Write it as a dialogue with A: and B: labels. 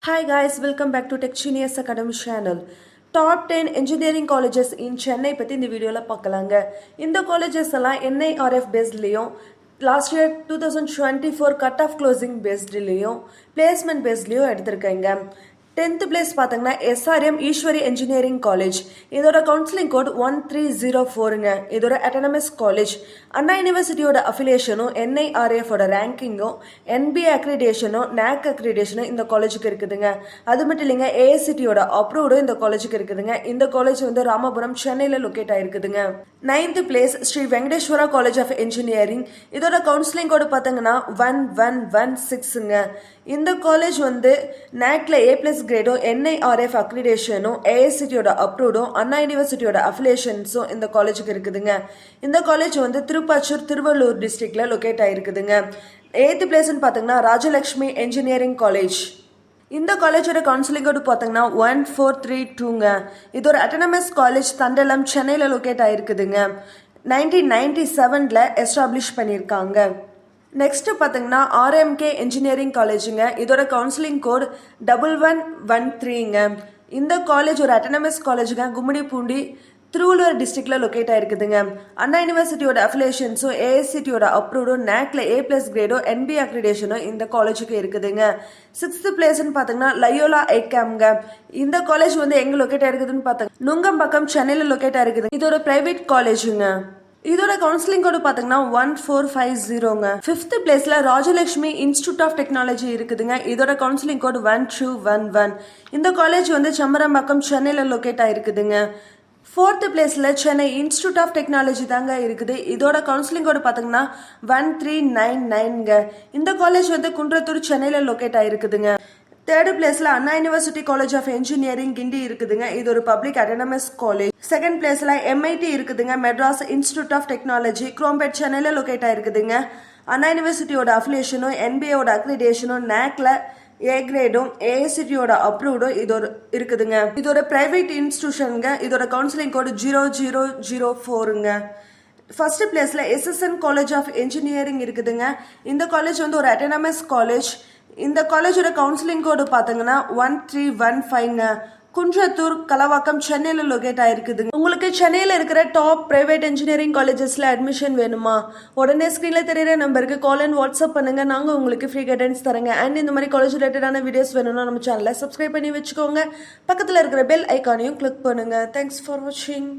A: Hi guys, welcome back to Tech Genius Academy channel. Top 10 engineering colleges in Chennai பத்தி இந்த வீடியோல பார்க்கலாங்க. இந்த colleges எல்லாம் NIRF பேஸ்ட்லயும் last year 2024 cut off closing பேஸ்ட்லயும் பிளேஸ்மெண்ட் பேஸ்ட்லயும் எடுத்திருக்கேங்க. 10th பிளேஸ் பார்த்தீங்கன்னா SRM ஈஸ்வரி இன்ஜினியரிங் காலேஜ். இதோட கவுன்சிலிங் கோட் 1304ங்க. இதோட அட்டானமஸ் காலேஜ். அண்ணா யூனிவர்சிட்டியோட அஃபிலியேஷனும் NIRF-ஓட ரேங்கிங்கும் NBA அக்ரிடேஷனும் NAC அக்ரிடேஷனும் இந்த காலேஜுக்கு இருக்குதுங்க. அது மட்டும் இல்லைங்க, AICTயோட அப்ரூவ்டும் இந்த காலேஜுக்கு இருக்குதுங்க. இந்த காலேஜ் வந்து ராமபுரம் சென்னையில் லொக்கேட் ஆயிருக்குதுங்க. 9th place Sri Venkateswara college of engineering. இதோட கவுன்சிலிங் கோடு பார்த்தீங்கன்னா 1116ங்க. இந்த காலேஜ் வந்து NACல A+ கிரேடும் NIRF அக்ரிடேஷனும் AICTயோட அப்ரூவ்டும் அண்ணா யூனிவர்சிட்டியோட அஃபிலியேஷன்ஸும் இந்த காலேஜுக்கு இருக்குதுங்க. இந்த காலேஜ் வந்து திருப்பாச்சூர் திருவள்ளூர் டிஸ்ட்ரிக்ட்ல லொக்கேட் ஆயிருக்குதுங்க. 8th பிளேஸ்ன்னு பார்த்தீங்கன்னா ராஜலட்சுமி இன்ஜினியரிங் காலேஜ். இந்த காலேஜோட கவுன்சிலிங் கோடு பார்த்தீங்கன்னா 1432ங்க. இது ஒரு அட்டானமஸ் காலேஜ், தண்டலம் சென்னையில் லொக்கேட் ஆயிருக்குதுங்க. 1997ல எஸ்டாப்ளிஷ் பண்ணியிருக்காங்க. நெக்ஸ்ட் பார்த்தீங்கன்னா RMK இன்ஜினியரிங் காலேஜுங்க. இதோட கவுன்சிலிங் கோட் 1113ங்க. இந்த காலேஜ் ஒரு அட்டானமஸ் காலேஜுங்க, கும்மிடிப்பூண்டி திருவள்ளூர் டிஸ்ட்ரிக்ட்ல லொக்கேட் ஆயிருக்குதுங்க. அண்ணா யூனிவர்சிட்டியோட அஃபிலியேஷன்ஸும் AICTயோட அப்ரூவ்டும் NACல A+ கிரேடும் NBA அக்ரிடேஷனும் இந்த காலேஜுக்கு இருக்குதுங்க. 6th பிளேஸ்ன்னு பார்த்தீங்கன்னா லயோலா ஐகாம்ங்க. இந்த காலேஜ் வந்து எங்க லொக்கேட் ஆயிருக்குதுன்னு பார்த்தீங்கன்னா நுங்கம்பாக்கம் சென்னையில் லொக்கேட் ஆயிருக்குது. இது ஒரு பிரைவேட் காலேஜுங்க. இதோட கவுன்சிலிங் கோடு பார்த்தீங்கன்னா 1450ங்க. 5th பிளேஸ்ல ராஜலட்சுமி இன்ஸ்டிடியூட் ஆஃப் டெக்னாலஜி இருக்குதுங்க. இதோட கவுன்சிலிங் கோடு 1211. இந்த காலேஜ் வந்து சம்பரம்பாக்கம் சென்னையில் லொக்கேட் ஆயிருக்குதுங்க. 4th பிளேஸ்ல சென்னை இன்ஸ்டிடியூட் ஆஃப் டெக்னாலஜி தாங்க இருக்குது. இதோட கவுன்சிலிங் கோடு பார்த்தீங்கன்னா 1399ங்க. இந்த காலேஜ் வந்து குன்றத்தூர் சென்னையில் லொக்கேட் ஆயிருக்குதுங்க. 3rd பிளேஸ்ல அண்ணா யூனிவர்சிட்டி காலேஜ் ஆஃப் இன்ஜினியரிங் கிண்டி இருக்குதுங்க. இது ஒரு பப்ளிக் அட்டானமஸ் காலேஜ். 2nd பிளேஸ்ல MIT இருக்குதுங்க, Madras institute of technology, Chromepet சென்னையில் லொக்கேட் ஆயிருக்குதுங்க. அண்ணா யூனிவர்சிட்டியோட அஃபிலியேஷனும் NBA-யோட அக்ரிடேஷனும் NACல A கிரேடும் AICTயோட அப்ரூவ்டும் இது இருக்குதுங்க. இது ஒரு பிரைவேட் இன்ஸ்டிடியூஷனுங்க. இதோட கவுன்சிலிங் கோடு 0004ங்க. 1st பிளேஸ்ல SSN காலேஜ் ஆஃப் இன்ஜினியரிங் இருக்குதுங்க. இந்த காலேஜ் வந்து ஒரு அட்டானமஸ் காலேஜ். இந்த காலேஜோட கவுன்சிலிங் கோடு பார்த்தீங்கன்னா 1315ங்க. குன்றத்தூர் கலவாக்கம் சென்னையில் லொகேட் ஆயிருக்குதுங்க. உங்களுக்கு சென்னையில் இருக்கிற டாப் பிரைவேட் இன்ஜினியரிங் காலேஜஸ்ல அட்மிஷன் வேணுமா? உடனே ஸ்க்ரீன்ல தெரியுற நம்பருக்கு கால் அண்ட் வாட்ஸ்அப் பண்ணுங்க. நாங்கள் உங்களுக்கு ஃப்ரீ கைடன்ஸ் தரங்க. அண்ட் இந்த மாதிரி காலேஜ் ரிலேட்டடான வீடியோஸ் வேணும்னா நம்ம சேனலை சப்ஸ்கிரைப் பண்ணி வச்சுக்கோங்க. பக்கத்தில் இருக்கிற பெல் ஐக்கானையும் கிளிக் பண்ணுங்க. தேங்க்ஸ் ஃபார் வாட்சிங்.